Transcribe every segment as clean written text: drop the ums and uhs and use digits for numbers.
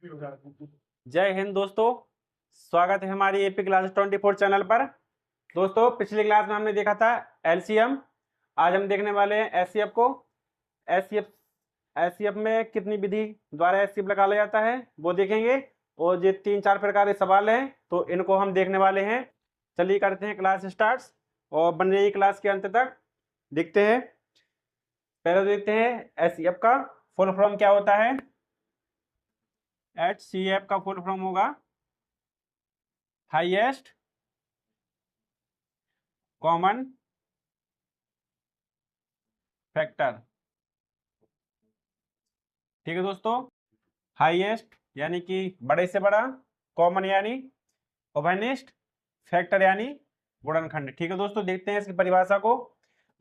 जय हिंद दोस्तों। स्वागत है हमारी एपी क्लास 24 चैनल पर। दोस्तों, पिछली क्लास में हमने देखा था एलसीएम। आज हम देखने वाले हैं एचसीएफ को। एचसीएफ एचसीएफ में कितनी विधि द्वारा एचसीएफ निकाला जाता है वो देखेंगे। और ये 3-4 प्रकार के सवाल हैं तो इनको हम देखने वाले हैं। चलिए करते हैं क्लास स्टार्ट और बन रही क्लास के अंत तक देखते हैं। पहले देखते हैं एचसीएफ का फुल फॉर्म क्या होता है। एचसीएफ का फुल फॉर्म होगा हाईएस्ट कॉमन फैक्टर। ठीक है दोस्तों, हाईएस्ट यानी कि बड़े से बड़ा, कॉमन यानी ओवरनेस्ट, फैक्टर यानी गुणनखंड। ठीक है दोस्तों, देखते हैं इसकी परिभाषा को।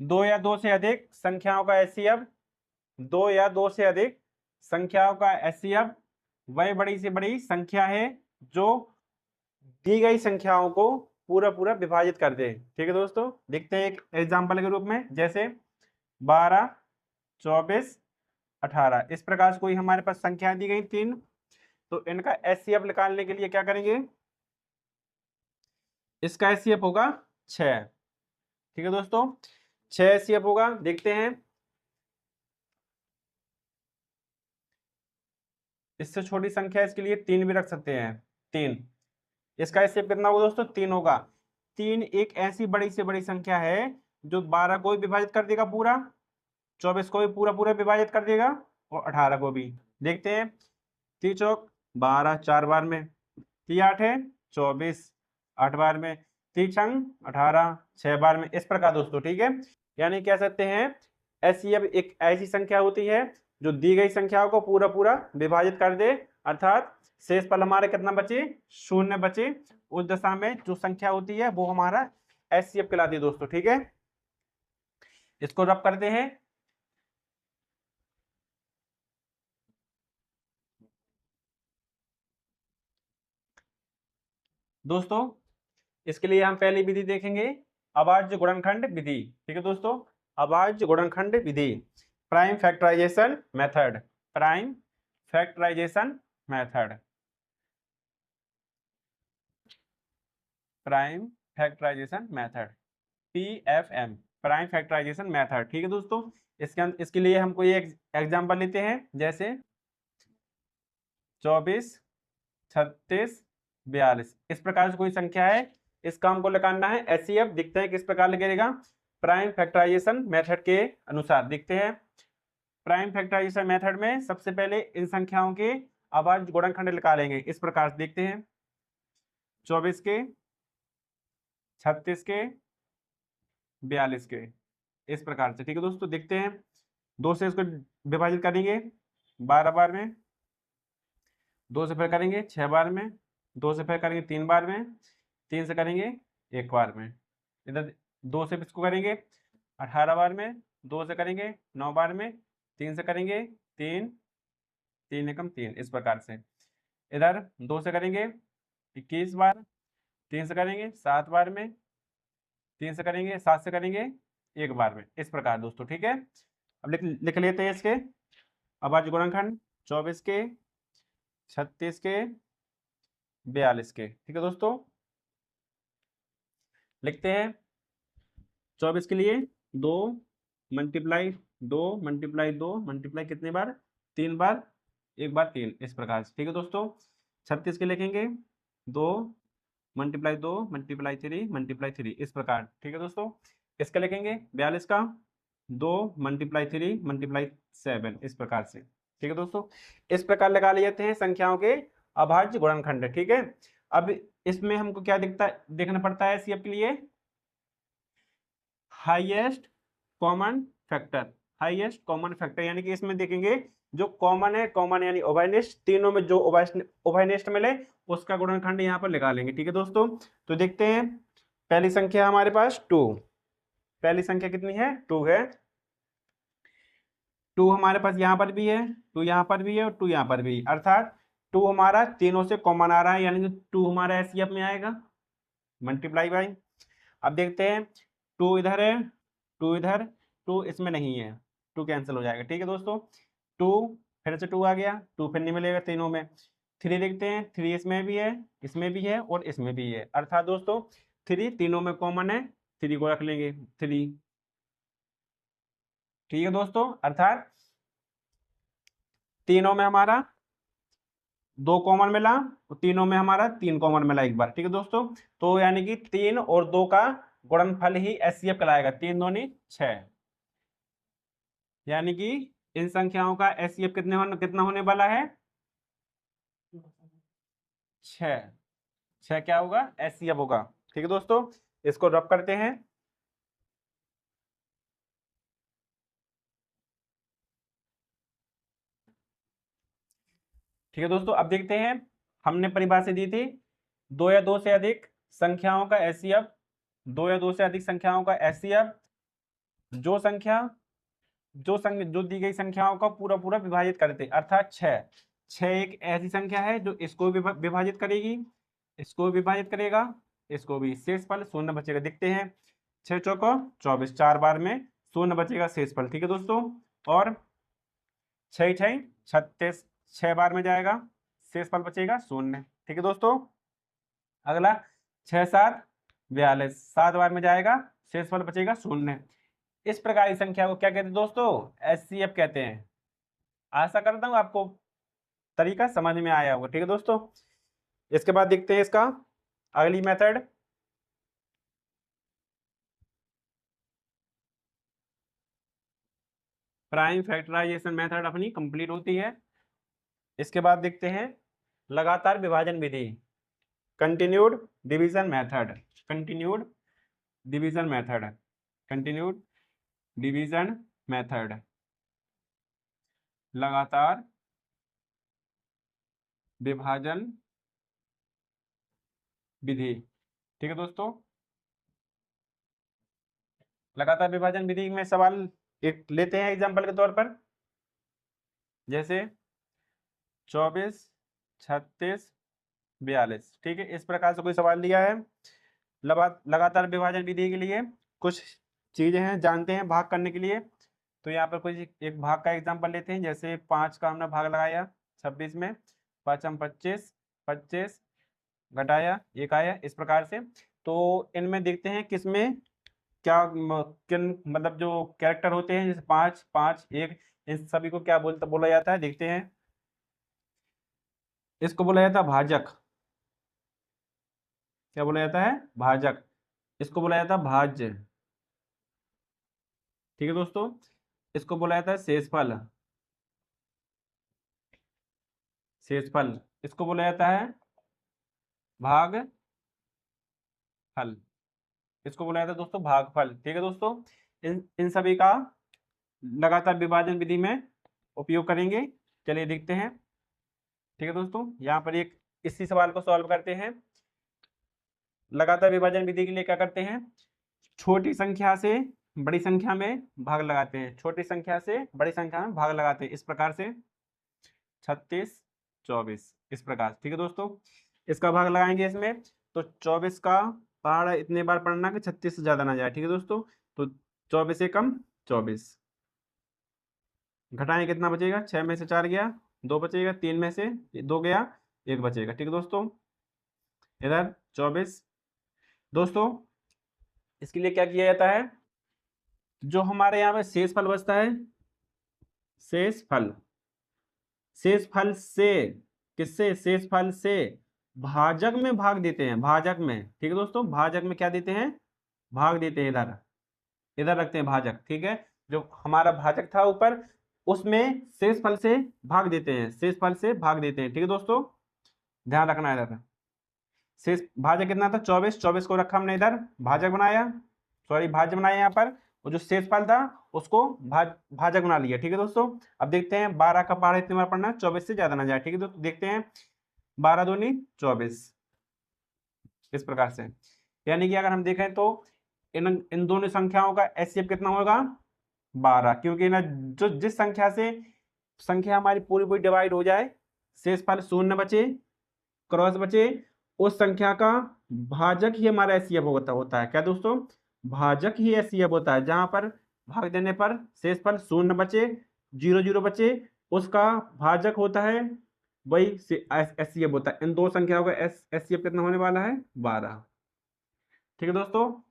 दो या दो से अधिक संख्याओं का एचसीएफ, दो या दो से अधिक संख्याओं का एचसीएफ वह बड़ी से बड़ी संख्या है जो दी गई संख्याओं को पूरा पूरा विभाजित कर दे। ठीक है दोस्तों, देखते हैं एक एग्जाम्पल के रूप में, जैसे 12, 24, 18 इस प्रकार से कोई हमारे पास संख्याएं दी गई 3, तो इनका एचसीएफ निकालने के लिए क्या करेंगे, इसका एचसीएफ होगा 6। ठीक है दोस्तों, 6 एचसीएफ होगा। देखते हैं, इससे छोटी संख्या इसके लिए 3 भी रख सकते हैं। 3, इसका एचसीएफ कितना होगा दोस्तों, 3 होगा। 3 एक ऐसी बड़ी से बड़ी संख्या है जो 12 को भी विभाजित कर देगा पूरा, 24 को भी पूरा पूरा विभाजित कर देगा और 18 को भी। देखते हैं, 3 चौक 12 4 बार में, 3 8 है 24 8 बार में, 3 छंग 18 6 बार में, इस प्रकार दोस्तों। ठीक है, यानी कह सकते हैं एचसीएफ एक ऐसी संख्या होती है जो दी गई संख्याओं को पूरा पूरा विभाजित कर दे, अर्थात शेष पल हमारे कितना बचे, 0 बचे। उस दशा में जो संख्या होती है वो हमारा एचसीएफ कहलाती है दोस्तों। ठीक है, इसको रब करते हैं। दोस्तों, इसके लिए हम पहली विधि देखेंगे, अभाज्य गुणनखंड विधि। ठीक है दोस्तों, अभाज्य गुणनखंड विधि, prime factorization method, prime factorization method, prime factorization method, PFM, prime factorization method. ठीक है दोस्तों, इसके लिए हम कोई एक एग्जांपल लेते हैं, जैसे 24, 36, 42 इस प्रकार से कोई संख्या है, इस काम को निकालना है एचसीएफ। देखते हैं किस प्रकार निकलेगा, प्राइम फैक्टराइजेशन मेथड के अनुसार। देखते हैं, प्राइम फैक्टराइजेशन मेथड में सबसे पहले इन संख्याओं के अभाज्य गुणनखंड निकालेंगे। इस प्रकार से देखते हैं, 24 के, 36 के, 42 के, इस प्रकार से। ठीक है दोस्तों, देखते हैं, 2 से इसको विभाजित करेंगे 12 बार में, 2 से फिर करेंगे 6 बार में, 2 से फिर करेंगे 3 बार में, 3 से करेंगे 1 बार में, इधर 2 से इसको करेंगे 18 बार में, 2 से करेंगे 9 बार में, 3 से करेंगे 3, 3 एकम 3, इस प्रकार से। इधर 2 से करेंगे 21 बार, 3 से करेंगे 7 बार में, 3 से करेंगे 7 से करेंगे 1 बार में, इस प्रकार दोस्तों। ठीक है, अब लिख लेते हैं इसके अभाज्य गुणनखंड, 24 के, 36 के, 42 के। ठीक है दोस्तों, लिखते हैं, 24 के लिए 2 मल्टीप्लाई 2 मल्टीप्लाई 2 मल्टीप्लाई कितने बार, 3 बार, 1 बार 3, इस प्रकार से। ठीक है दोस्तों, 36 के लिखेंगे 2 मल्टीप्लाई 2 मल्टीप्लाई 3 मल्टीप्लाई 3, इस प्रकार। ठीक है दोस्तों, इसका लिखेंगे 42 का 2 मल्टीप्लाई 3 मल्टीप्लाई 7, इस प्रकार से। ठीक है दोस्तों, इस प्रकार लगा लेते हैं संख्याओं के अभाज्य गुणनखंड। ठीक है, अब इसमें हमको क्या देखना पड़ता है सीएफ के लिए, highest common factor, highest common factor यानी कि इसमें देखेंगे जो कॉमन है, कॉमन यानी ओवरनेस्ट, तीनों में जो ओवरनेस्ट मिले उसका गुणनखंड यहाँ पर निकालेंगे। ठीक है दोस्तों, तो देखते हैं, पहली संख्या हमारे पास 2, पहली संख्या कितनी है, 2 है। 2 हमारे पास यहाँ पर भी है, 2 यहाँ पर भी है और 2 यहाँ पर भी, अर्थात 2 हमारा तीनों से कॉमन आ रहा है, यानी कि 2 हमारा एचसीएफ में आएगा, मल्टीप्लाई बाई। अब देखते हैं, 2 इधर है, 2 इधर, 2 इसमें नहीं है, 2 कैंसिल हो जाएगा। ठीक है दोस्तों, 2 फिर से 2 आ गया, 2 फिर नहीं मिलेगा तीनों में, 3 देखते हैं, 3 इसमें भी है, इसमें भी है और इसमें भी है, अर्थात दोस्तों 3 तीनों में कॉमन है, 3 को रख लेंगे 3। ठीक है दोस्तों, अर्थात तीनों में हमारा 2 कॉमन मिला और तीनों में हमारा 3 कॉमन मिला एक बार। ठीक है दोस्तों, तो यानी कि 3 और 2 का गुणनफल ही एचसीएफ कहलाएगा, 3 दूनी 6। यानी कि इन संख्याओं का एचसीएफ कितना होने वाला है? 6। 6 क्या होगा? एचसीएफ होगा। ठीक है दोस्तों, इसको रब करते हैं। ठीक है दोस्तों, अब देखते हैं, हमने परिभाषा दी थी 2 या 2 से अधिक संख्याओं का एचसीएफ। 2 या 2 से अधिक संख्याओं का एचसीएफ जो दी गई संख्याओं का पूरा पूरा विभाजित करते, अर्थात 6। 6 एक ऐसी संख्या है जो इसको भी विभाजित करेगी, इसको भी विभाजित करेगा, इसको भी। शेषफल शून्य बचेगा। देखते हैं, 6 चौको 24, 4 बार में शून्य बचेगा शेषफल। ठीक है दोस्तों, और 6 6 36, 6 बार में जाएगा, शेषफल बचेगा शून्य। ठीक है दोस्तों, अगला 6 7 42, 7 बार में जाएगा, शेषफल बचेगा शून्य। इस प्रकार की संख्या को क्या कहते हैं दोस्तों? एचसीएफ कहते हैं। आशा करता हूं आपको तरीका समझ में आया होगा। ठीक है दोस्तों, इसके बाद देखते हैं इसका अगली मेथड। प्राइम फैक्टराइजेशन मेथड अपनी कंप्लीट होती है। इसके बाद देखते हैं लगातार विभाजन विधि, continued division method. Continued division method, continued division method, लगातार विभाजन विधि। ठीक है दोस्तों, लगातार विभाजन विधि में सवाल एक लेते हैं एग्जांपल के तौर पर, जैसे 24 36 42। ठीक है, इस प्रकार से कोई सवाल दिया है। लगातार विभाजन विधि के लिए कुछ चीजें हैं, जानते हैं भाग करने के लिए। तो यहाँ पर कोई एक भाग का एग्जांपल लेते हैं, जैसे 5 का हमने भाग लगाया 26 में, 5 हम 25, 25 घटाया 1 आया, इस प्रकार से। तो इनमें देखते हैं किसमें क्या किन मतलब जो कैरेक्टर होते हैं, जैसे 5 5 1, इन सभी को क्या बोला जाता है, देखते हैं। इसको बोला जाता है भाजक। क्या बोला जाता है? भाजक। इसको बोला जाता है भाज्य। ठीक है दोस्तों, इसको बोला जाता है शेषफल। शेषफल। इसको बोला जाता है भागफल। इसको बोला जाता है दोस्तों भागफल। ठीक है दोस्तों, इन सभी का लगातार विभाजन विधि में उपयोग करेंगे। चलिए देखते हैं। ठीक है दोस्तों, यहाँ पर एक इसी सवाल को सॉल्व करते हैं। लगातार विभाजन विधि के लिए क्या करते हैं? छोटी संख्या से बड़ी संख्या में भाग लगाते हैं, छोटी संख्या से बड़ी संख्या में भाग लगाते हैं, इस प्रकार से 36 24, इस प्रकार। ठीक है दोस्तों, इसका भाग लगाएंगे इसमें, तो 24 का पहाड़ इतने बार पढ़ना कि 36 से ज्यादा ना जाए। ठीक है दोस्तों, तो 24 से कम 24, घटाएं कितना बचेगा? 6 में से 4 गया, 2 बचेगा, 3 में से 2 गया, 1 बचेगा। ठीक है दोस्तों, इधर 24। दोस्तों इसके लिए क्या किया जाता है? जो हमारे यहाँ पे शेषफल बचता है, शेषफल, शेषफल से किससे? शेषफल से भाजक में भाग देते हैं, भाजक में। ठीक है दोस्तों, भाजक में क्या देते हैं? भाग देते हैं, इधर इधर रखते हैं भाजक। ठीक है, जो हमारा भाजक था ऊपर, उसमें शेषफल से भाग देते हैं, शेषफल से भाग देते हैं। ठीक है दोस्तों, ध्यान रखना है इधर। शेष भाजक कितना था? 24, 24 को रखा हमने इधर, भाजक बनाया, सॉरी भाज्य बनाया यहाँ पर, और जो शेषफल था उसको भाजक बना लिया। ठीक है दोस्तों, अब देखते हैं 12 का पहाड़ इतने बार पढ़ना है, 24 से ज्यादा ना जाए। ठीक है दोस्तों, देखते हैं 12 दूनी 24, इस प्रकार से। यानी कि अगर हम देखें तो इन दोनों संख्याओं का एचसीएफ कितना होगा? 12, क्योंकि ना जो जिस संख्या से संख्या हमारी पूरी पूरी डिवाइड हो जाए, शेषफल शून्य बचे, क्रॉस बचे, उस संख्या का भाजक ही हमारा एचसीएफ होता है। क्या दोस्तों? भाजक ही एचसीएफ होता है। जहां पर भाग देने पर शेषफल शून्य बचे, 0 0 बचे, उसका भाजक होता है वही एचसीएफ होता है। इन दो संख्याओं का एचसीएफ कितना होने वाला है? 12। ठीक है दोस्तों,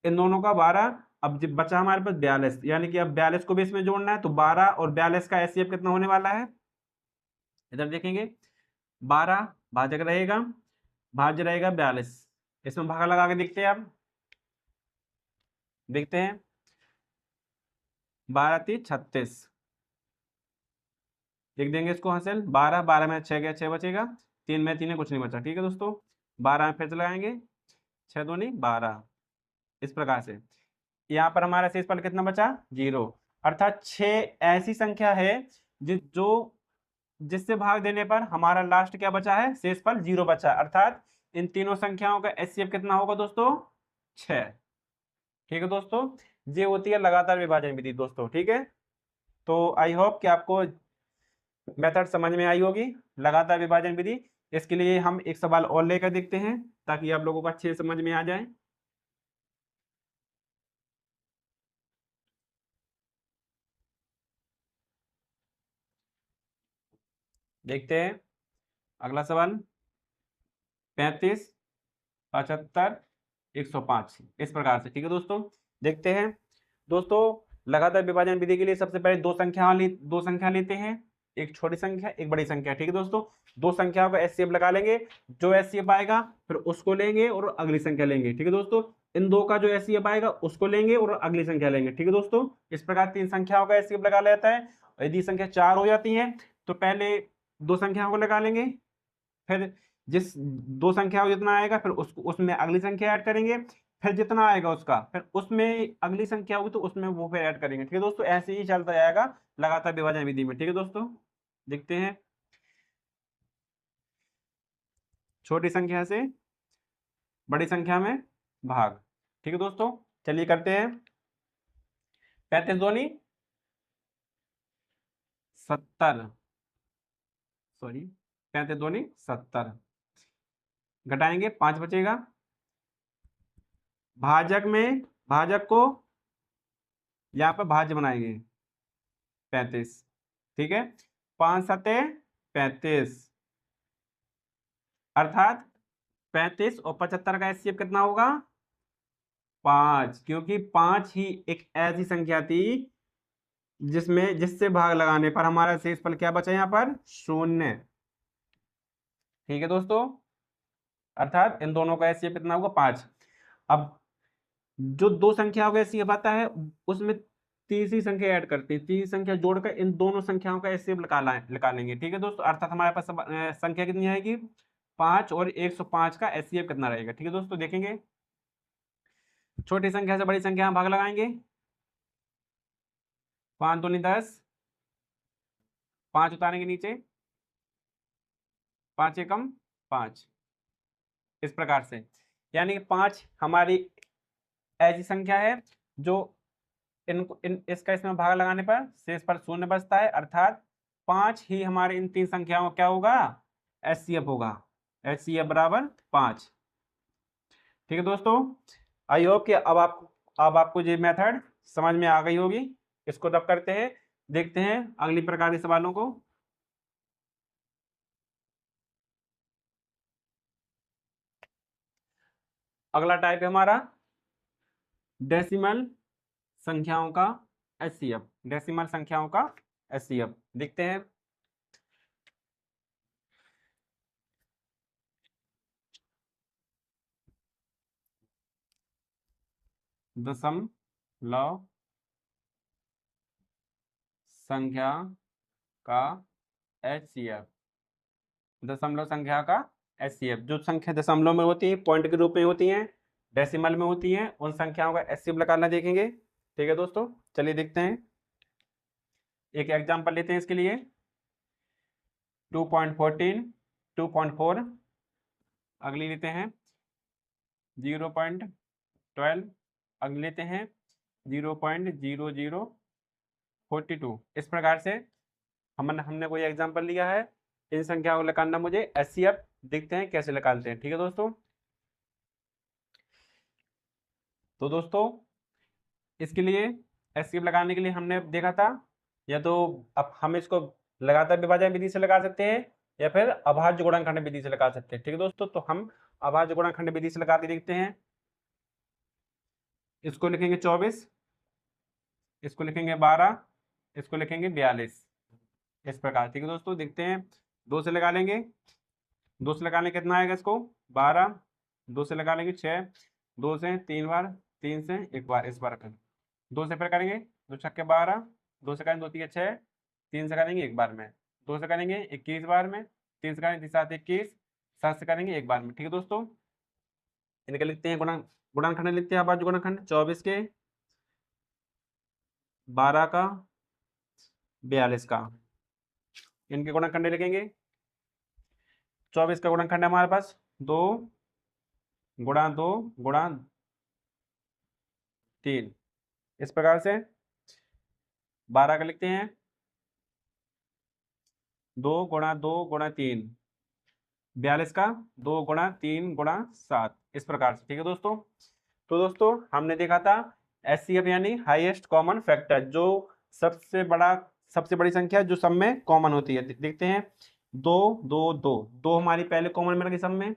इन दोनों का 12। अब जब बचा हमारे पास 42, यानी कि अब 42 को भी इसमें जोड़ना है, तो 12 और 42 का एचसीएफ कितना होने वाला है? इधर देखेंगे, 12 भाजक रहेगा, भाज्य रहेगा 42। इसमें भागा लगा के देखते हैं। अब देखते हैं, 12 3 36, लिख देंगे इसको हासिल। 12 12 में 6 गया, 6 बचेगा, 3 में 3 है, कुछ नहीं बचा। ठीक है दोस्तों, 12 में फिर से लगाएंगे, 6 दूनी 12। इस प्रकार से यहाँ पर हमारा शेषफल कितना बचा? 0। अर्थात 6 ऐसी संख्या है जिससे भाग देने पर हमारा लास्ट क्या बचा है? शेषफल 0 बचा। अर्थात इन तीनों संख्याओं का एचसीएफ कितना होगा दोस्तों? 6। ठीक है दोस्तों, ये होती है लगातार विभाजन विधि दोस्तों। ठीक है, तो आई होप कि आपको मेथड समझ में आई होगी, लगातार विभाजन विधि। इसके लिए हम एक सवाल और लेकर देखते हैं ताकि आप लोगों को अच्छे से समझ में आ जाए। देखते हैं अगला सवाल, 35 75 105, इस प्रकार से। ठीक है दोस्तों, देखते हैं दोस्तों, लगातार विभाजन विधि के लिए सबसे पहले दो संख्या लेते हैं, एक छोटी संख्या एक बड़ी संख्या। ठीक है दोस्तों, दो संख्याओं का एचसीएफ लगा लेंगे, जो एचसीएफ आएगा फिर उसको लेंगे और अगली संख्या लेंगे। ठीक है दोस्तों, इन दो का जो एचसीएफ आएगा उसको लेंगे और अगली संख्या लेंगे। ठीक है दोस्तों, इस प्रकार तीन संख्याओं का एचसीएफ लगा लेता है। यदि संख्या 4 हो जाती है तो पहले दो संख्याओं को लगा लेंगे, फिर जिस दो संख्या जितना आएगा फिर उसको उसमें अगली संख्या ऐड करेंगे, फिर जितना आएगा उसका फिर उसमें अगली संख्या होगी तो उसमें वो फिर ऐड करेंगे। ठीक है दोस्तों, ऐसे ही चलता जाएगा लगातार विभाजन विधि में। ठीक है दोस्तों, देखते हैं छोटी संख्या से बड़ी संख्या में भाग। ठीक है दोस्तों, चलिए करते हैं। 35 दूनी 70, सॉरी 35 दूनी 70, घटाएंगे 5 बचेगा। भाजक में भाजक को यहाँ पर भाज्य बनाएंगे 35। ठीक है, 5 सते 35, अर्थात 35 और 75 का एचसीएफ कितना होगा? 5, क्योंकि 5 ही एक ऐसी संख्या थी जिससे भाग लगाने पर हमारा शेषफल क्या बचा? यहाँ पर 0। ठीक है दोस्तों, अर्थात इन दोनों का एचसीएफ कितना होगा? 5। अब जो दो संख्याओं का एचसीएफ आता है उसमें तीसरी संख्या ऐड करते हैं, तीसरी संख्या जोड़कर इन दोनों संख्याओं का एचसीएफ निकालेंगे। ठीक है दोस्तों, अर्थात हमारे पास संख्या कितनी आएगी? 5 और 105 का एचसीएफ कितना रहेगा? ठीक है दोस्तों, देखेंगे छोटी संख्या से बड़ी संख्या में भाग लगाएंगे। 5 दूनी 10, 5 उतारेंगे नीचे, 5 एकम 5, इस प्रकार से। यानी कि 5 हमारी ऐसी संख्या है जो इसका इसमें भाग लगाने पर शेषफल 0 बचता है। अर्थात 5 ही हमारे इन तीन संख्याओं क्या होगा? एचसीएफ होगा। एचसीएफ बराबर 5। ठीक है दोस्तों, आई होप कि अब आपको ये मेथड समझ में आ गई होगी। इसको रब करते हैं, देखते हैं अगली प्रकार के सवालों को। अगला टाइप है हमारा डेसिमल संख्याओं का एचसीएफ। डेसिमल संख्याओं का एचसीएफ देखते हैं। दशमलव संख्या का एचसीएफ, दशमलव संख्या का एचसीएफ, जो संख्या दशमलव में होती है, पॉइंट के रूप में होती हैं, डेसिमल में होती हैं, उन संख्याओं का एचसीएफ निकालना देखेंगे। ठीक है दोस्तों, चलिए देखते हैं, एक एग्जांपल लेते हैं इसके लिए। 2.14, 2.4, अगली लेते हैं 0.12, अगली लेते हैं 0.0042। इस प्रकार से हमने कोई एग्जांपल लिया है, इन संख्याओं को निकालना मुझे एचसीएफ, देखते हैं कैसे निकालते हैं। ठीक है दोस्तों, तो दोस्तों इसके लिए एचसीएफ लगाने के लिए हमने देखा था, या तो अब हम इसको लगातार विभाजन विधि से लगा सकते हैं या फिर अभाज्य गुणनखंड विधि से लगा सकते हैं। ठीक है दोस्तों, तो हम अभाज्य गुणनखंड विधि से लगा के देखते हैं। इसको लिखेंगे 24, इसको लिखेंगे 12, इसको लिखेंगे 42, इस प्रकार। ठीक है दोस्तों, देखते हैं। 2 से लगा लेंगे, 2 से लगाने कितना आएगा इसको 12, 2 से लगा लेंगे 6, 2 से 3 बार, 3 से 1 बार, इस बार कर 2 से फिर करेंगे 2 छक्के 12, 2 से करेंगे 2 3 6, 3 से करेंगे 1 बार में, 2 से करेंगे 21 बार में, 3 से करेंगे 7 21, 7 से करेंगे 1 बार में। ठीक है दोस्तों, इनके लिखते हैं गुणनखंड लिखते हैं अभाज्य गुणनखंड 24 के, 12 का, 42 का, इनके गुणनखंड लिखेंगे। 24 का गुणनखंड है हमारे पास 2 गुणा 2 गुणा 3, इस प्रकार से। 12 का लिखते हैं 2 गुणा 2 गुणा 3, 42 का 2 गुणा 3 गुणा 7, इस प्रकार से। ठीक है दोस्तों, तो दोस्तों हमने देखा था एचसीएफ यानी हाईएस्ट कॉमन फैक्टर, जो सबसे बड़ी संख्या जो सब में कॉमन होती है। देखते हैं 2 2 2 2 हमारी पहले कॉमन मिल गई सब में।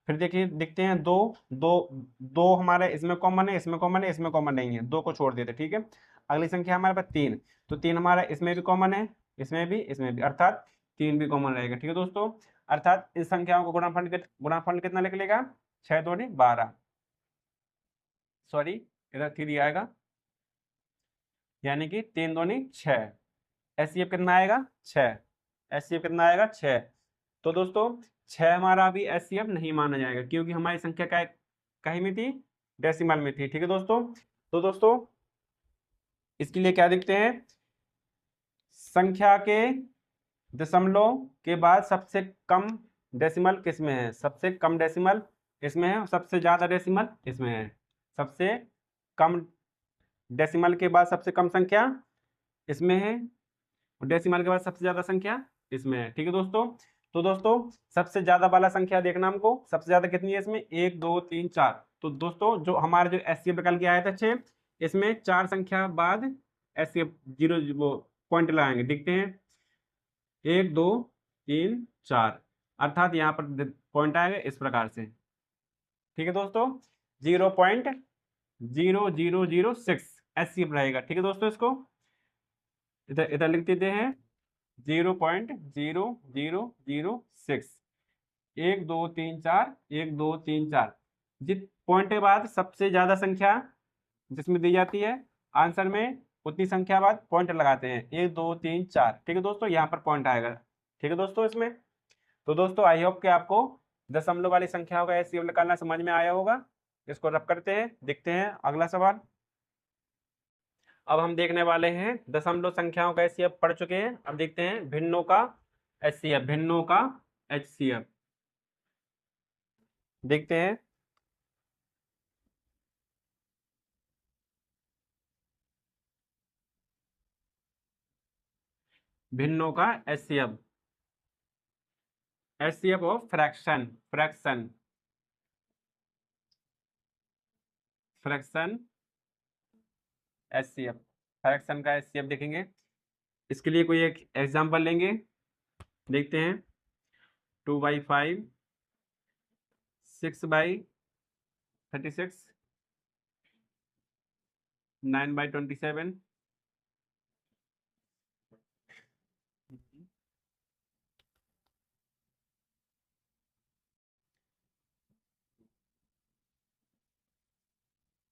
फिर देखिए देखते हैं 2 2 2 हमारे इसमें कॉमन है, इसमें कॉमन है, इसमें कॉमन नहीं है, 2 को छोड़ देते। ठीक है, अगली संख्या हमारे पास 3, तो 3 हमारा इसमें भी कॉमन है, इसमें भी, अर्थात 3 भी कॉमन रहेगा। ठीक है दोस्तों, अर्थात इस संख्याओं को गुणनफल कितना लिख लेगा 6 दूनी 12, सॉरी इधर 3 आएगा, यानी कि 3 दूनी 6, एचसीएफ कितना आएगा 6, एचसीएफ कितना आएगा 6। तो दोस्तों 6 हमारा अभी एचसीएफ नहीं माना जाएगा, क्योंकि हमारी संख्या क्या कहीं में थी, डेसिमल में थी। ठीक है दोस्तों, तो दोस्तों इसके लिए क्या देखते हैं, संख्या के दशमलव के बाद सबसे कम डेसिमल किसमें है, सबसे कम डेसिमल इसमें है, सबसे ज्यादा डेसिमल इसमें है। सबसे कम डेसिमल के बाद सबसे कम संख्या इसमें है, डेसिमल के बाद सबसे ज्यादा संख्या इसमें है। ठीक है दोस्तों, तो दोस्तों सबसे ज्यादा वाला संख्या देखना हमको, सबसे ज्यादा कितनी है इसमें 1 2 3 4। तो दोस्तों जो हमारे जो एचसीएफ निकल के आया था 6, इसमें 4 संख्या बाद एचसीएफ जीरो वो पॉइंट लगाएंगे। देखते हैं 1 2 3 4, अर्थात यहाँ पर पॉइंट आएगा इस प्रकार से। ठीक है दोस्तों, 0.0006 एचसीएफ रहेगा। ठीक है दोस्तों, इसको इधर इधर लिख देते हैं 0.0006, 1 2 3 4, 1 2 3 4। जिस पॉइंट के बाद सबसे ज्यादा संख्या जिसमें दी जाती है आंसर में, उतनी संख्या बाद पॉइंट लगाते हैं 1 2 3 4। ठीक है दोस्तों, यहाँ पर पॉइंट आएगा। ठीक है दोस्तों इसमें, तो दोस्तों आई होप कि आपको दशमलव वाली संख्याओं का एचसीएफ निकालना समझ में आया होगा। इसको रब करते हैं, देखते हैं अगला सवाल। अब हम देखने वाले हैं दशमलव संख्याओं का एचसीएफ पढ़ चुके हैं, अब देखते हैं भिन्नों का एचसीएफ, भिन्नों का एचसीएफ देखते हैं। भिन्नों का HCF, HCF of fraction, fraction HCF, fraction का एचसीएफ देखेंगे। इसके लिए कोई एक एग्जांपल लेंगे, देखते हैं 2/5, 6/36, 9/27,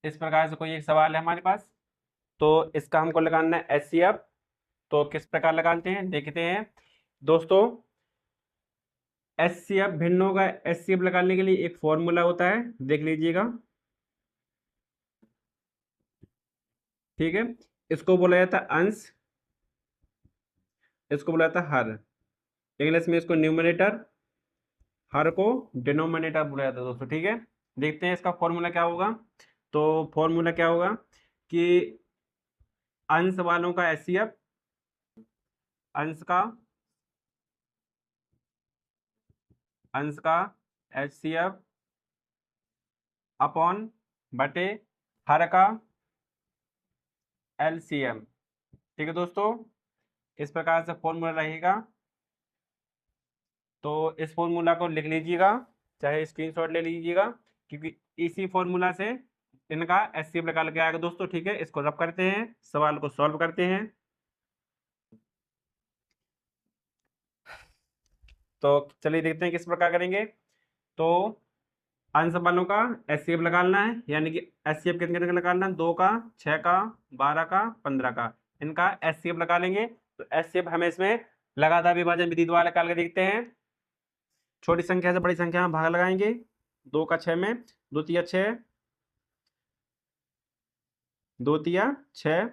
इस प्रकार से कोई एक सवाल है हमारे पास। तो इसका हमको लगाना है एचसीएफ, तो किस प्रकार लगाते हैं देखते हैं दोस्तों। एचसीएफ भिन्नों का एचसीएफ लगाने के लिए एक फॉर्मूला होता है, देख लीजिएगा। ठीक है, इसको बोला जाता है अंश, इसको बोला जाता है हर, इंग्लिश में इसको न्यूमरेटर, हर को डिनोमिनेटर बोला जाता है दोस्तों। ठीक है, देखते हैं इसका फॉर्मूला क्या होगा। तो फॉर्मूला क्या होगा कि अंश वालों का एचसीएफ, अंश का एचसीएफ अपॉन बटे हर का एलसीएम। ठीक है दोस्तों, इस प्रकार से फॉर्मूला रहेगा। तो इस फॉर्मूला को लिख लीजिएगा, चाहे स्क्रीनशॉट ले लीजिएगा, क्योंकि इसी फॉर्मूला से इनका एचसीएफ निकाल के आएगा दोस्तों। ठीक है, इसको रब करते हैं, सवाल को सॉल्व करते हैं। तो चलिए देखते हैं किस प्रकार करेंगे। तो अंश वालों का एचसीएफ निकालना है, यानी कि एचसीएफ कितने का निकालना है, 2 का, 6 का, 12 का, 15 का, इनका एचसीएफ निकालेंगे। तो एचसीएफ हमें इसमें लगातार विभाजन विधि द्वारा निकाल के देखते हैं। छोटी संख्या से बड़ी संख्या में भाग लगाएंगे, 2 का 6 में, 2 तिया 6, 2 तिया 6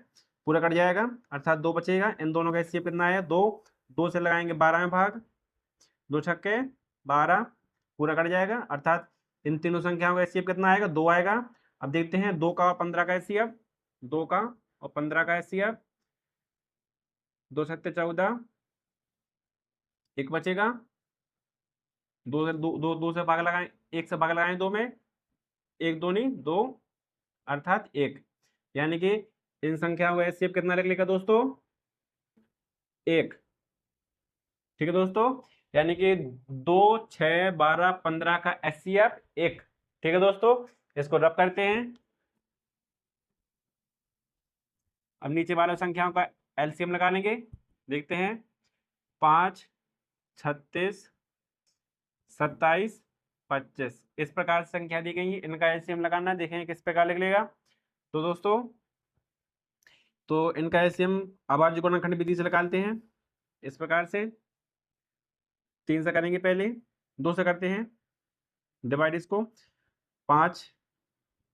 पूरा कट जाएगा, अर्थात 2 बचेगा। इन दोनों का एचसीएफ कितना है, 2, 2 से लगाएंगे 12 में भाग, 2 छक्के 12 पूरा कट जाएगा, अर्थात इन तीनों संख्याओं का एचसीएफ कितना आएगा, 2 आएगा। अब देखते हैं 2 का और 15 का एचसीएफ, 2 का और 15 का एचसीएफ, 2 छक्के 14, 1 बचेगा, 2 से भाग लगाएं, 1 से भाग लगाएं 2 में, 1 2 नहीं 2, अर्थात 1, यानी कि इन संख्याओं का एचसीएफ कितना लिख लेगा दोस्तों, 1। ठीक है दोस्तों, यानी कि 2, 6, 12, 15 का एचसीएफ 1। ठीक है दोस्तों, इसको रब करते हैं। अब नीचे वाले संख्याओं का एलसीएम लगा लेंगे, देखते हैं 5, 36, 27, 25 इस प्रकार से संख्या दी गई है, इनका एलसीएम लगाना है, देखें किस प्रकार लिख लेगा। तो दोस्तों तो इनका एलसीएम अभाज्य गुणनखंड विधि से निकालते हैं, इस प्रकार से 3 से करेंगे, पहले 2 से करते हैं डिवाइड, इसको 5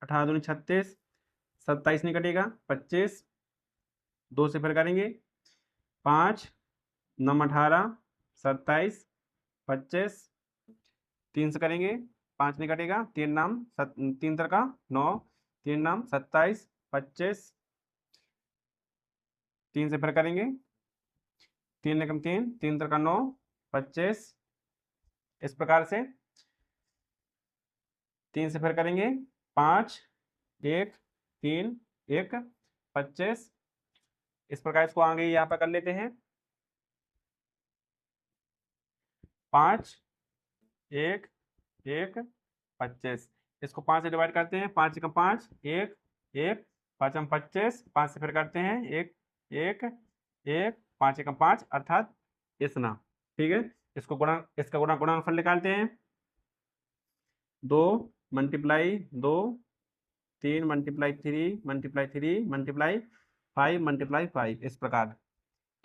18 दूनी 36, 27 नहीं कटेगा 25, 2 से फिर करेंगे 5 9 18 27 25, 3 से करेंगे 5 नहीं कटेगा, 3 नाम 3 तर का 9, 3 नाम 27 25, 3 से फिर करेंगे 3 निकम 3, 3 तर का 9 25, इस प्रकार से 3 से फिर करेंगे 5 1 3 1 25, इस प्रकार इसको आगे यहाँ पर कर लेते हैं 5 1 1 25, इसको 5 से डिवाइड करते हैं, 5 का 5 1 1 5 हम 25, 5 से फिर करते हैं 1 1 1 5 का 5, अर्थात इतना। ठीक है, इसको इसका गुणनफल निकालते हैं, 2 multiply 2 3 multiply 3 multiply 3 multiply 5 multiply 5, इस प्रकार।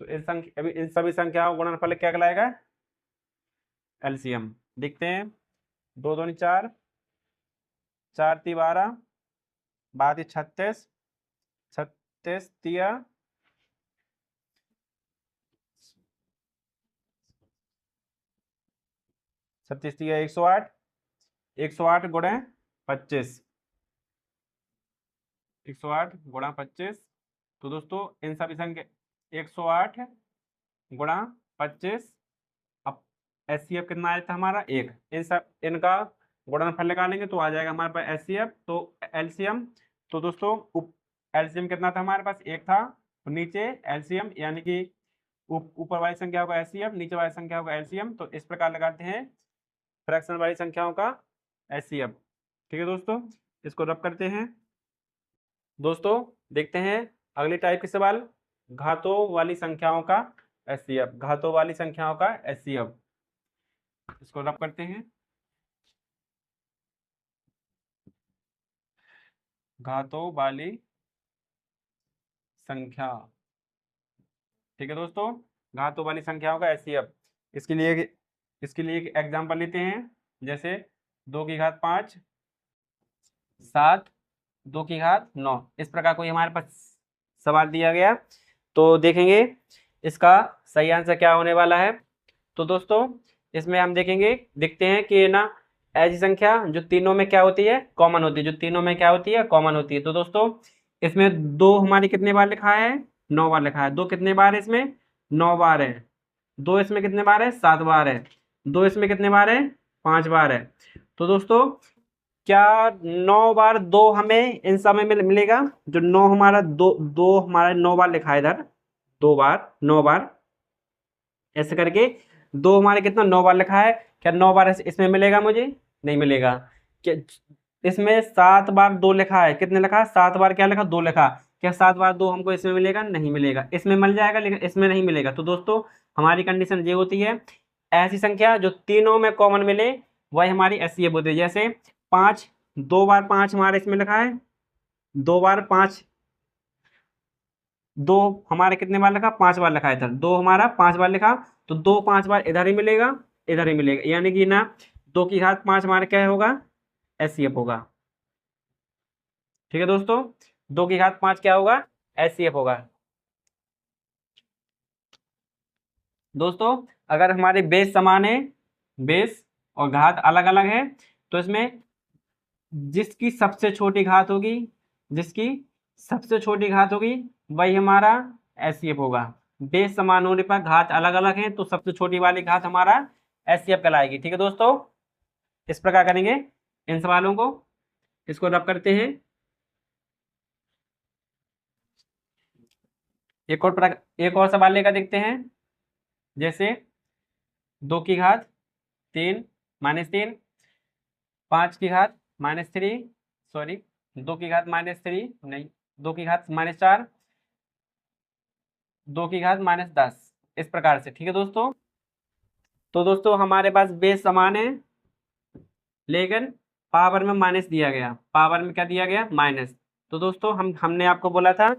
तो इस संख्या अभी इन सभी संख्याओं का गुणनफल क्या कहलाएगा, एलसीएम। देखते हैं 2 2 4, 4 3 12, 12 36, 36 तिया 36 तिया 108, 108 गुणे 25, 108 गुणा 25। तो दोस्तों इन सभी संख्या 108 गुणा 25, अब एचसीएफ कितना आया था हमारा 1, इनका गुणनफल निकालेंगे तो आ जाएगा हमारे पास एचसीएफ। तो एलसीएम, तो दोस्तों एलसीएम कितना था हमारे पास 1 था, तो नीचे एलसीएम यानी कि ऊपर वाली संख्याओं का एचसीएफ, नीचे वाली संख्याओं का एलसीएम। तो इस प्रकार लगाते हैं फ्रैक्शन वाली संख्याओं का एचसीएफ। ठीक है दोस्तों, इसको रब करते हैं। दोस्तों देखते हैं अगले टाइप के सवाल, घातों वाली संख्याओं का एचसीएफ, घातों वाली संख्याओं का एचसीएफ, इसको रब करते हैं। घातों वाली संख्या, ठीक है दोस्तों, घातों वाली संख्याओं का एचसीएफ, इसके लिए एक एग्जांपल लेते हैं, जैसे 2 की घात 5 7, 2 की घात 9, इस प्रकार कोई हमारे पास सवाल दिया गया, तो देखेंगे इसका सही आंसर क्या होने वाला है। तो दोस्तों इसमें हम देखते हैं कि ना ऐसी संख्या जो तीनों में क्या होती है, कॉमन होती है, जो तीनों में क्या होती है, कॉमन होती है। तो दोस्तों इसमें 2 हमारी कितने बार लिखा है, 9 बार लिखा है, 2 कितने बार है इसमें, 9 बार है, 2 इसमें कितने बार है, 7 बार है, 2 इसमें कितने बार है, 5 बार है। तो दोस्तों क्या 9 बार 2 हमें इन सब में मिलेगा, जो 9 हमारा 2 हमारा 9 बार लिखा है इधर, 2 बार 9 बार, ऐसे करके 2 हमारे कितना 9 बार लिखा है, क्या 9 बार इसमें मिलेगा मुझे? नहीं मिलेगा। क्या इसमें 7 बार 2 लिखा है, कितने लिखा? 7 बार क्या लिखा? 2 लिखा। क्या 7 बार 2 हमको इसमें मिलेगा? नहीं मिलेगा। इसमें मिल जाएगा लेकिन इसमें नहीं मिलेगा। तो दोस्तों हमारी कंडीशन ये होती है, ऐसी संख्या जो तीनों में कॉमन मिले वही हमारी एचसीएफ होती है। जैसे 5, 2 बार 5 हमारे इसमें लिखा है, 2 बार 5, 2 हमारे कितने बार लिखा? 5 बार लिखा है इधर, 2 हमारा 5 बार लिखा, तो 2 5 बार इधर ही मिलेगा, इधर ही मिलेगा, यानी कि ना 2 की घात 5 हमारे क्या होगा? एचसीएफ होगा। ठीक है दोस्तों, 2 की घात 5 क्या होगा? एचसीएफ होगा। दोस्तों अगर हमारे बेस समान है, बेस और घात अलग अलग है, तो इसमें जिसकी सबसे छोटी घात होगी, जिसकी सबसे छोटी घात होगी वही हमारा एचसीएफ होगा। बेस समान होने पर घात अलग अलग है तो सबसे छोटी वाली घात हमारा एचसीएफ कहलाएगी। ठीक है दोस्तों, इस प्रकार करेंगे इन सवालों को। इसको रब करते हैं। एक और सवाल लेकर देखते हैं। जैसे 2 की घात 3 -3, 5 की घात -3, सॉरी 2 की घात -3 नहीं, 2 की घात -4, 2 की घात -10, इस प्रकार से। ठीक है दोस्तों, तो दोस्तों हमारे पास बेस समान है लेकिन पावर में माइनस दिया गया, पावर में क्या दिया गया? माइनस। तो दोस्तों हमने आपको बोला था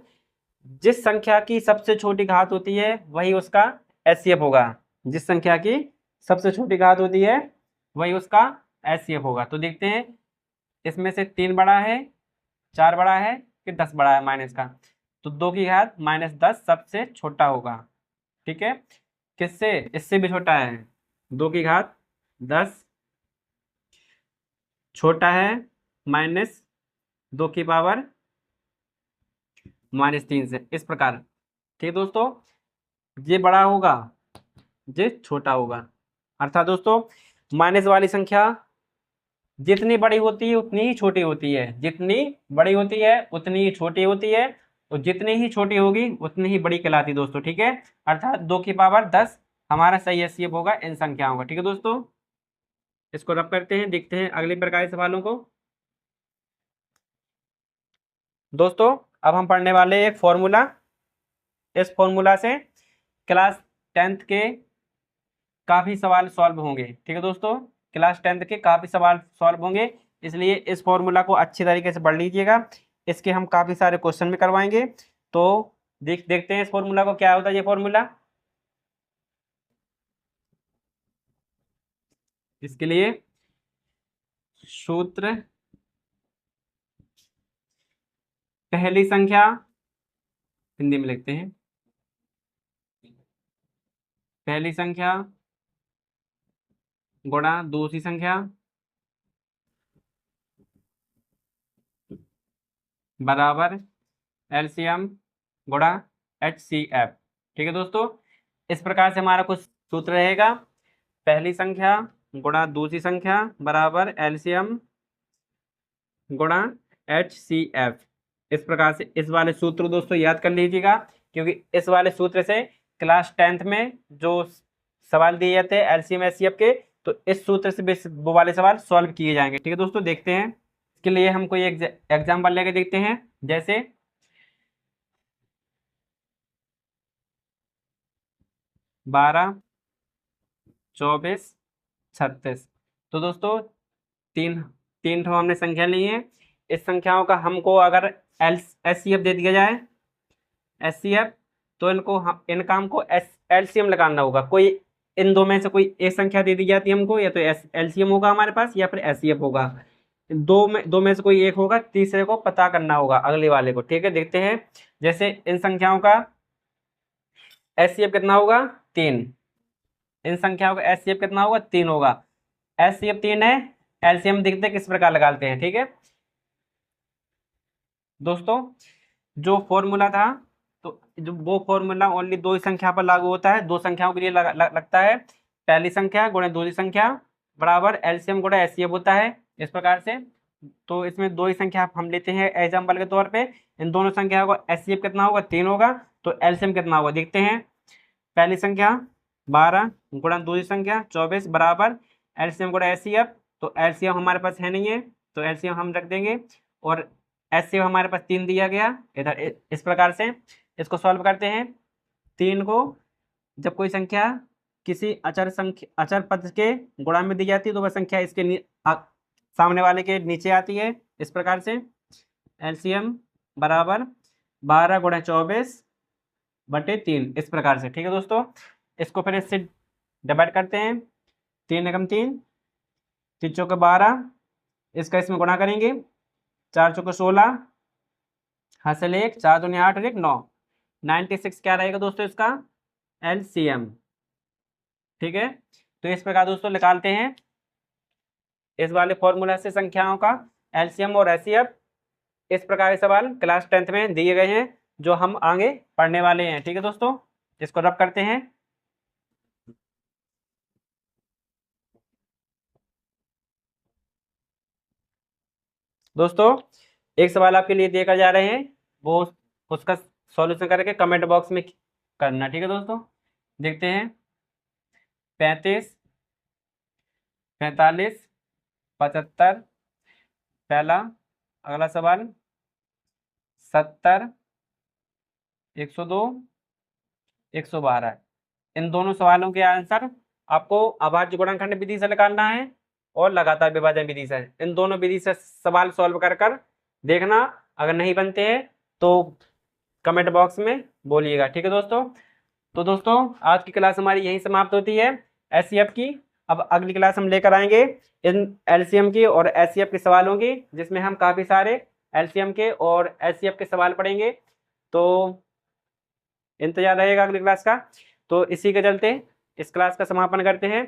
जिस संख्या की सबसे छोटी घात होती है वही उसका एचसीएफ होगा। जिस संख्या की सबसे छोटी घात होती है वही उसका एचसीएफ होगा। तो देखते हैं इसमें से 3 बड़ा है, 4 बड़ा है कि 10 बड़ा है माइनस का। तो 2 की घात -10 सबसे छोटा होगा। ठीक है, किससे? इससे भी छोटा है। 2 की घात 10 छोटा है -2 की पावर -3 से, इस प्रकार। ठीक है दोस्तों, ये बड़ा होगा, ये छोटा होगा। अर्थात दोस्तों माइनस वाली संख्या जितनी बड़ी होती है उतनी ही छोटी होती है, जितनी बड़ी होती है उतनी ही छोटी होती है, और जितनी ही छोटी होगी उतनी ही बड़ी कहलाती है दोस्तों। ठीक है, अर्थात 2 की पावर 10 हमारा सही एचसीएफ होगा इन संख्याओं का। ठीक है दोस्तों, इसको रब करते हैं, देखते हैं अगले प्रकार के सवालों को। दोस्तों अब हम पढ़ने वाले एक फॉर्मूला। इस फॉर्मूला से क्लास 10th के काफी सवाल सॉल्व होंगे। ठीक है दोस्तों, क्लास 10th के काफी सवाल सॉल्व होंगे, इसलिए इस फॉर्मूला को अच्छी तरीके से पढ़ लीजिएगा। इसके हम काफी सारे क्वेश्चन भी करवाएंगे। तो देखते हैं इस फॉर्मूला को, क्या होता है ये फॉर्मूला। इसके लिए सूत्र, पहली संख्या हिंदी में लिखते हैं, पहली संख्या गुणा दूसरी संख्या बराबर एलसीएम गुणा एचसीएफ। ठीक है दोस्तों, इस प्रकार से हमारा कुछ सूत्र रहेगा। पहली संख्या गुणा दूसरी संख्या बराबर एलसीएम गुणा एचसीएफ। इस प्रकार से इस वाले सूत्र दोस्तों याद कर लीजिएगा, क्योंकि इस वाले सूत्र से क्लास 10th में जो सवाल दिए जाते हैं एलसीएम एचसीएफ के, तो इस सूत्र से वो वाले सवाल सॉल्व किए जाएंगे। ठीक है दोस्तों, देखते हैं इसके लिए हम कोई एग्जाम्पल लेके देखते हैं। जैसे 12, 24, 36। तो दोस्तों तीन तीन ठो हमने संख्या ली है। इस संख्याओं का हमको अगर एचसीएफ दे दिया जाए, एचसीएफ, तो इनका हमको एलसीएम लगाना होगा। कोई इन दो में से कोई एक संख्या दे दी जाती है हमको, या तो एलसीएम होगा हमारे पास या फिर एचसीएफ होगा। दो में से कोई एक होगा, तीसरे को पता करना होगा अगले वाले को। ठीक है, देखते हैं। जैसे इन संख्याओं का एचसीएफ कितना होगा? 3। इन संख्याओं का एचसीएफ कितना होगा? 3 होगा। एचसीएफ 3 है, एलसीएम देखते हैं किस प्रकार लगाते हैं। ठीक है दोस्तों, जो फॉर्मूला था, तो जो वो फॉर्मूला ओनली 2 ही संख्या पर लागू होता है, 2 संख्याओं के लिए लगता है। पहली संख्या गुणा दूसरी संख्या बराबर एलसीएम गुणा एचसीएफ होता है, इस प्रकार से। तो इसमें 2 ही संख्या हम लेते हैं एग्जाम्पल के तौर पे। इन दोनों संख्याओं का एचसीएफ कितना होगा? 3 होगा। तो एलसीएम कितना होगा देखते हैं। पहली संख्या 12 गुणा दूसरी संख्या 24 बराबर एलसीएम गुणा एचसीएफ। तो एलसीएम हमारे पास है नहीं है, तो एलसीएम हम रख देंगे, और एचसीएफ हमारे पास 3 दिया गया इधर। इस प्रकार से इसको सॉल्व करते हैं। 3 को जब कोई संख्या किसी अचर पद के गुणा में दी जाती है तो वह संख्या इसके सामने वाले के नीचे आती है। इस प्रकार से एलसीएम बराबर 12 गुणा 24 बटे 3, इस प्रकार से। ठीक है दोस्तों, इसको फिर इससे डिवाइड करते हैं। 3 एकम 3, 3 चौके 12, इसका इसमें गुणा करेंगे। 4 चौके 16, हासिल 1, 4 दूनी 8 और 1 9, 96 क्या रहेगा दोस्तों इसका एलसीएम। ठीक है, तो इस प्रकार दोस्तों निकालते हैं इस वाले फॉर्मूला से संख्याओं का एलसीएम और एचसीएफ। इस प्रकार के सवाल क्लास 10th में दिए गए हैं जो हम आगे पढ़ने वाले हैं। ठीक है दोस्तों, इसको रब करते हैं। दोस्तों एक सवाल आपके लिए देकर जा रहे हैं, वो उसका सॉल्यूशन करके कमेंट बॉक्स में करना। ठीक है दोस्तों, देखते हैं। 35, 45, 75, पहला। अगला सवाल 70, 102, 112। इन दोनों सवालों के आंसर आपको अभाज्य गुणनखंड विधि से निकालना है और लगातार विभाजन विधि से। इन दोनों विधि से सवाल सॉल्व कर देखना। अगर नहीं बनते हैं तो कमेंट बॉक्स में बोलिएगा। ठीक है दोस्तों, तो दोस्तों आज की क्लास हमारी यहीं समाप्त होती है एचसीएफ की। अब अगली क्लास हम लेकर आएंगे इन एलसीएम की और एचसीएफ के सवालों की, जिसमें हम काफ़ी सारे एलसीएम के और एचसीएफ के सवाल पढ़ेंगे। तो इंतजार रहेगा अगली क्लास का। तो इसी के चलते इस क्लास का समापन करते हैं।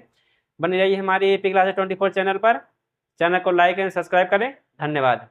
बने रहिए हमारी एपी क्लासेस 24 चैनल पर। चैनल को लाइक एंड सब्सक्राइब करें। धन्यवाद।